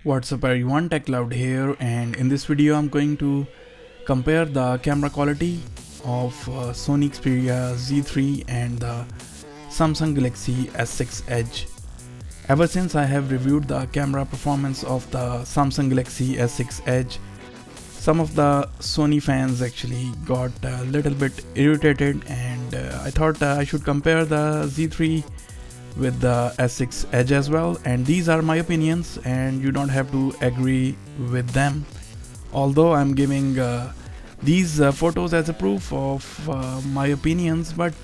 What's up everyone, TechCloud here, and in this video I'm going to compare the camera quality of Sony Xperia Z3 and the Samsung Galaxy S6 Edge. Ever since I have reviewed the camera performance of the Samsung Galaxy S6 Edge, some of the Sony fans actually got a little bit irritated, and I thought I should compare the Z3 with the S6 Edge as well, and these are my opinions and you don't have to agree with them, although I'm giving these photos as a proof of my opinions, but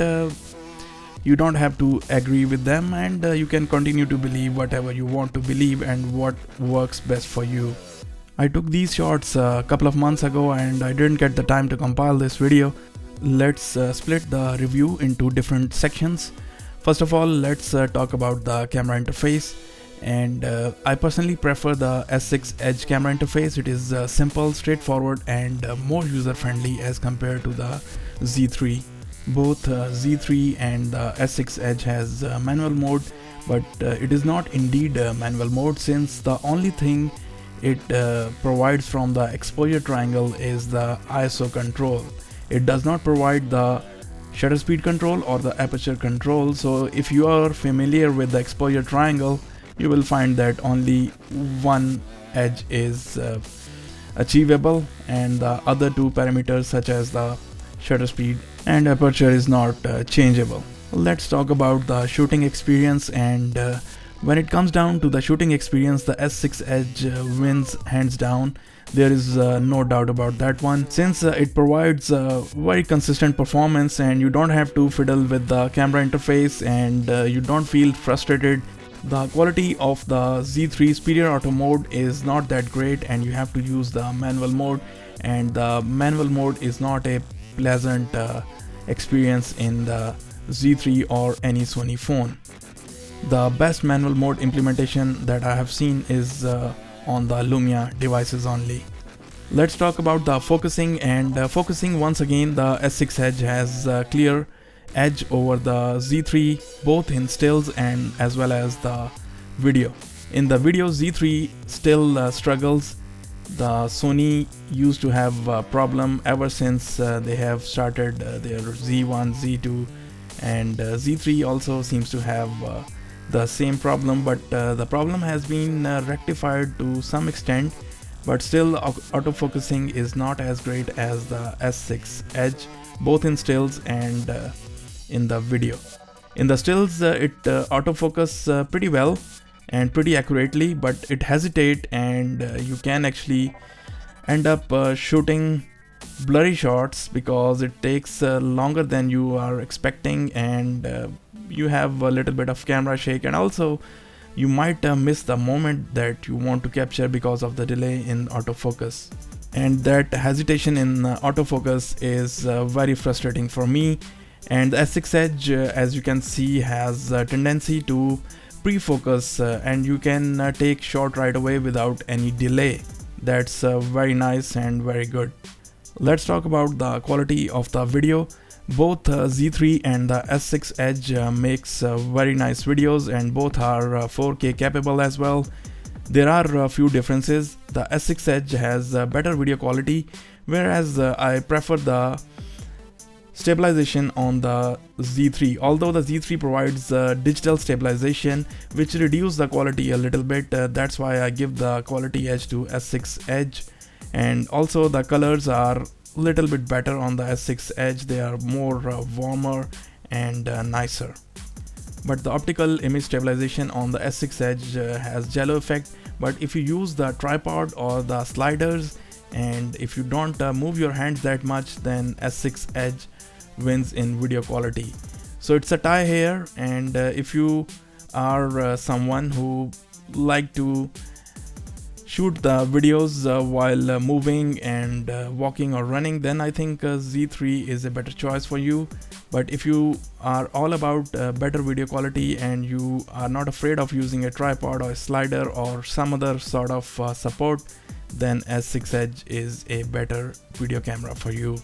you don't have to agree with them, and you can continue to believe whatever you want to believe and what works best for you. I took these shots a couple of months ago and I didn't get the time to compile this video. Let's split the review into different sections. First of all, let's talk about the camera interface, and I personally prefer the S6 Edge camera interface. It is simple, straightforward, and more user-friendly as compared to the Z3. Both Z3 and the S6 Edge has manual mode, but it is not indeed manual mode, since the only thing it provides from the exposure triangle is the ISO control. It does not provide the shutter speed control or the aperture control. So if you are familiar with the exposure triangle, you will find that only one edge is achievable, and the other two parameters such as the shutter speed and aperture is not changeable. Let's talk about the shooting experience, and when it comes down to the shooting experience, the S6 Edge wins hands down. There is no doubt about that one, since it provides very consistent performance and you don't have to fiddle with the camera interface, and you don't feel frustrated. The quality of the Z3 superior auto mode is not that great, and you have to use the manual mode, and the manual mode is not a pleasant experience in the Z3 or any Sony phone. The best manual mode implementation that I have seen is on the Lumia devices only. Let's talk about the focusing, and focusing, once again the S6 Edge has a clear edge over the Z3, both in stills and as well as the video. In the video, Z3 still struggles. The Sony used to have a problem ever since they have started their Z1, Z2, and Z3 also seems to have the same problem, but the problem has been rectified to some extent, but still autofocusing is not as great as the S6 Edge, both in stills and in the video. In the stills, it autofocus pretty well and pretty accurately, but it hesitates, and you can actually end up shooting blurry shots because it takes longer than you are expecting, and you have a little bit of camera shake, and also you might miss the moment that you want to capture because of the delay in autofocus. And that hesitation in autofocus is very frustrating for me. And the S6 Edge, as you can see, has a tendency to pre-focus, and you can take shot right away without any delay. That's very nice and very good. Let's talk about the quality of the video. Both Z3 and the S6 Edge makes very nice videos, and both are 4K capable as well. There are a few differences. The S6 Edge has better video quality, whereas I prefer the stabilization on the Z3. Although the Z3 provides digital stabilization, which reduces the quality a little bit, that's why I give the quality edge to S6 Edge. And also the colors are little bit better on the S6 Edge. They are more warmer and nicer. But the optical image stabilization on the S6 Edge has jello effect, but if you use the tripod or the sliders, and if you don't move your hands that much, then S6 Edge wins in video quality. So it's a tie here, and if you are someone who like to shoot the videos while moving and walking or running, then I think Z3 is a better choice for you. But if you are all about better video quality and you are not afraid of using a tripod or a slider or some other sort of support, then S6 Edge is a better video camera for you.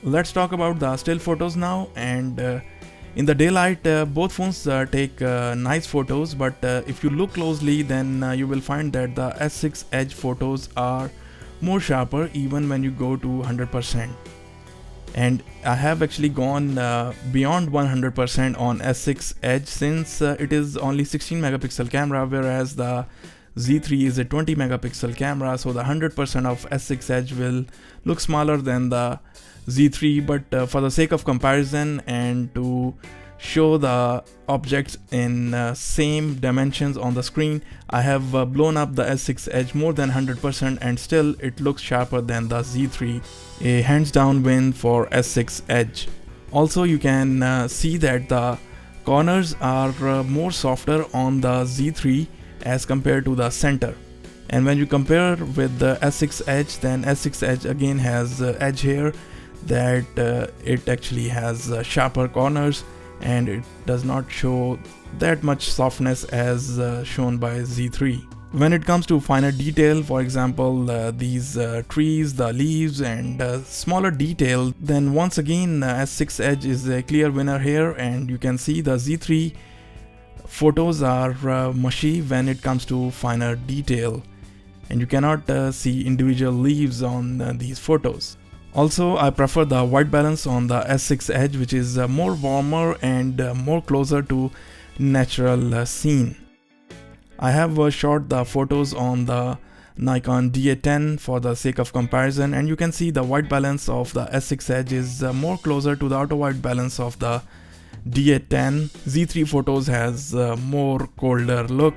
Let's talk about the still photos now. And in the daylight, both phones take nice photos, but if you look closely, then you will find that the S6 Edge photos are more sharper even when you go to 100%. And I have actually gone beyond 100% on S6 Edge, since it is only 16 megapixel camera, whereas the Z3 is a 20 megapixel camera, so the 100% of S6 Edge will look smaller than the Z3. But for the sake of comparison and to show the objects in same dimensions on the screen, I have blown up the S6 Edge more than 100%, and still it looks sharper than the Z3. A hands down win for S6 Edge. Also, you can see that the corners are more softer on the Z3 as compared to the center. And when you compare with the S6 Edge, then S6 Edge again has edge here that it actually has sharper corners, and it does not show that much softness as shown by Z3. When it comes to finer detail, for example these trees, the leaves, and smaller detail, then once again S6 Edge is a clear winner here. And you can see the Z3 photos are mushy when it comes to finer detail, and you cannot see individual leaves on these photos. Also, I prefer the white balance on the S6 Edge, which is more warmer and more closer to natural scene. I have shot the photos on the Nikon D810 for the sake of comparison, and you can see the white balance of the S6 Edge is more closer to the auto white balance of the D810. Z3 photos has more colder look,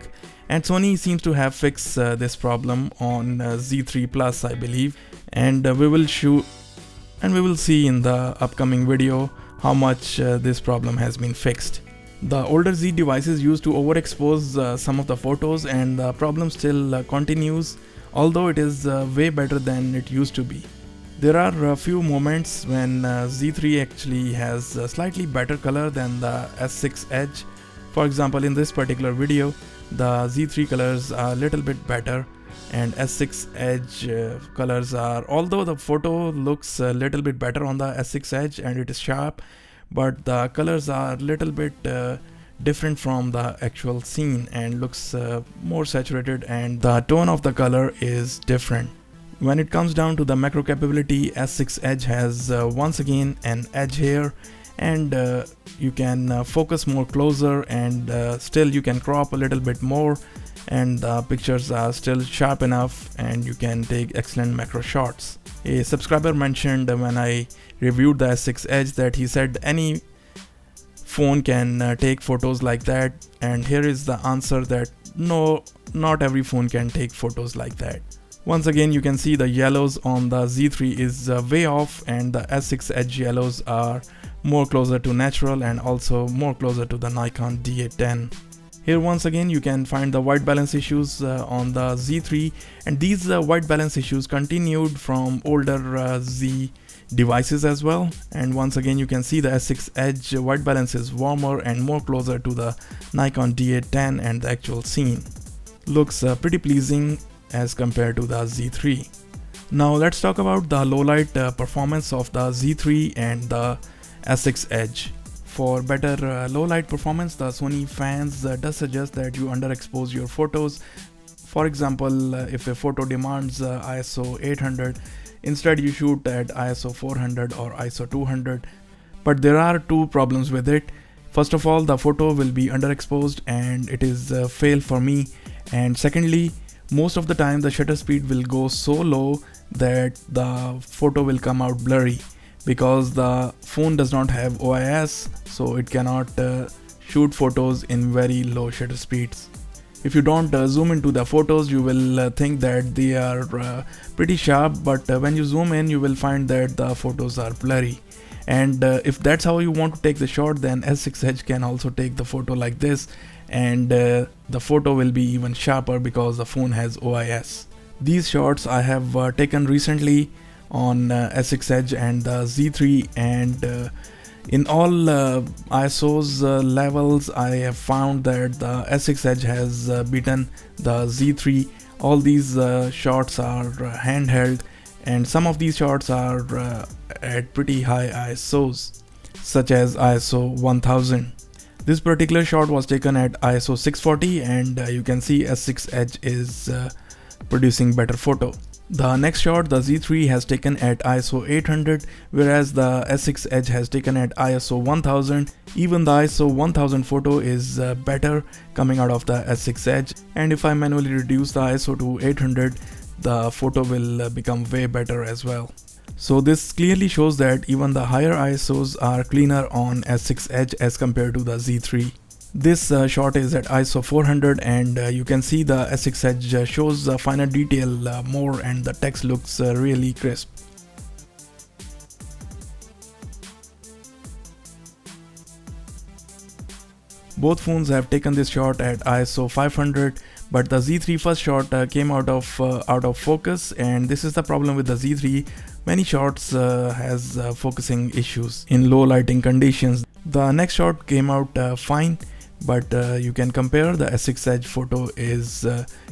and Sony seems to have fixed this problem on Z3 Plus, I believe, and we will see in the upcoming video how much this problem has been fixed. The older Z devices used to overexpose some of the photos, and the problem still continues, although it is way better than it used to be. There are a few moments when Z3 actually has a slightly better color than the S6 Edge. For example, in this particular video, the Z3 colors are a little bit better, and S6 Edge colors are, although the photo looks a little bit better on the S6 Edge and it is sharp, but the colors are a little bit different from the actual scene and looks more saturated, and the tone of the color is different. When it comes down to the macro capability, S6 Edge has once again an edge here, and you can focus more closer, and still you can crop a little bit more, and the pictures are still sharp enough, and you can take excellent macro shots. A subscriber mentioned when I reviewed the S6 Edge that he said any phone can take photos like that, and here is the answer that no, not every phone can take photos like that. Once again, you can see the yellows on the Z3 is way off, and the S6 Edge yellows are more closer to natural and also more closer to the Nikon D810. Here once again you can find the white balance issues on the Z3, and these white balance issues continued from older Z devices as well. And once again you can see the S6 Edge white balance is warmer and more closer to the Nikon D810, and the actual scene looks pretty pleasing as compared to the Z3. Now let's talk about the low light performance of the Z3 and the S6 Edge. For better low light performance, the Sony fans does suggest that you underexpose your photos. For example, if a photo demands ISO 800, instead you shoot at ISO 400 or ISO 200. But there are two problems with it. First of all, the photo will be underexposed and it is a fail for me. And secondly, most of the time the shutter speed will go so low that the photo will come out blurry, because the phone does not have OIS, so it cannot shoot photos in very low shutter speeds. If you don't zoom into the photos, you will think that they are pretty sharp, but when you zoom in, you will find that the photos are blurry. And if that's how you want to take the shot, then S6 Edge can also take the photo like this, and the photo will be even sharper because the phone has OIS. These shots I have taken recently on S6 Edge and the Z3, and in all ISOs levels, I have found that the S6 Edge has beaten the Z3. All these shots are handheld, and some of these shots are at pretty high ISOs, such as ISO 1000. This particular shot was taken at ISO 640, and you can see S6 Edge is producing better photo. The next shot the Z3 has taken at ISO 800, whereas the S6 Edge has taken at ISO 1000. Even the ISO 1000 photo is better coming out of the S6 Edge, and if I manually reduce the ISO to 800, the photo will become way better as well. So this clearly shows that even the higher ISOs are cleaner on S6 Edge as compared to the Z3. This shot is at ISO 400, and you can see the S6 Edge shows finer detail more, and the text looks really crisp. Both phones have taken this shot at ISO 500, but the Z3 first shot came out of focus, and this is the problem with the Z3. Many shots has focusing issues in low lighting conditions. The next shot came out fine, but you can compare the S6 Edge photo is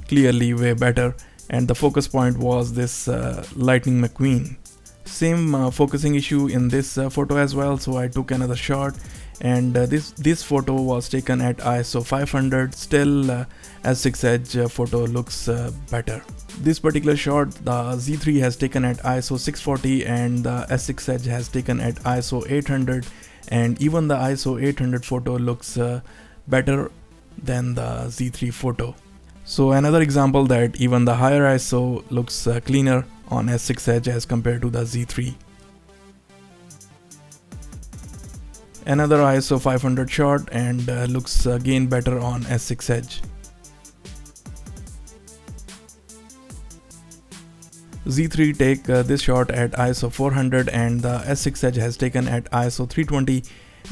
clearly way better, and the focus point was this Lightning McQueen. Same focusing issue in this photo as well, so I took another shot, and this photo was taken at ISO 500. Still S6 Edge photo looks better. This particular shot the Z3 has taken at ISO 640, and the S6 Edge has taken at ISO 800, and even the ISO 800 photo looks better than the Z3 photo. So another example that even the higher ISO looks cleaner on S6 Edge as compared to the Z3. Another ISO 500 shot, and looks again better on S6 Edge. Z3 take this shot at ISO 400, and the S6 Edge has taken at ISO 320.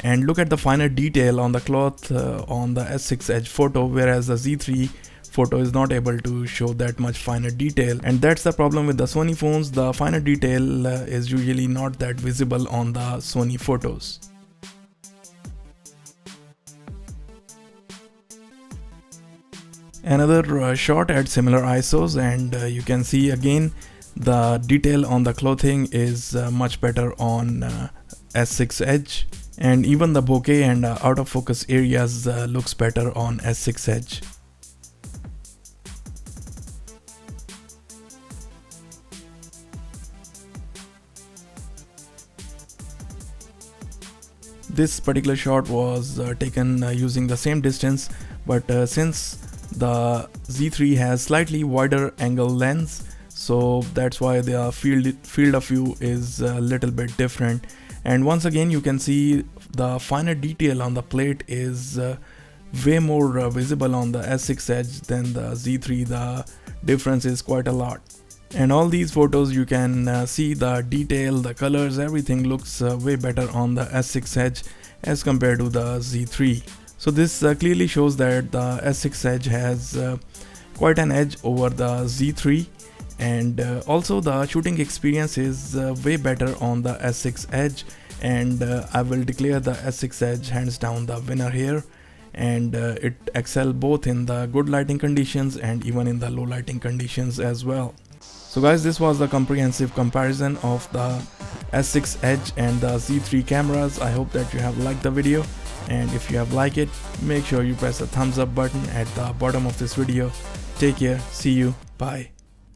And look at the finer detail on the cloth on the S6 Edge photo, whereas the Z3 photo is not able to show that much finer detail, and that's the problem with the Sony phones. The finer detail is usually not that visible on the Sony photos. Another shot at similar ISOs, and you can see again the detail on the clothing is much better on S6 Edge, and even the bokeh and out of focus areas looks better on S6 Edge. This particular shot was taken using the same distance, but since the Z3 has slightly wider angle lens, so that's why the field of view is a little bit different. And once again you can see the finer detail on the plate is way more visible on the S6 Edge than the Z3. The difference is quite a lot. And all these photos you can see the detail, the colors, everything looks way better on the S6 Edge as compared to the Z3. So this clearly shows that the S6 Edge has quite an edge over the Z3, and also the shooting experience is way better on the S6 Edge, and I will declare the S6 Edge hands down the winner here, and it excels both in the good lighting conditions and even in the low lighting conditions as well. So guys, this was the comprehensive comparison of the S6 Edge and the Z3 cameras. I hope that you have liked the video, and if you have liked it, make sure you press the thumbs up button at the bottom of this video. Take care, see you, bye.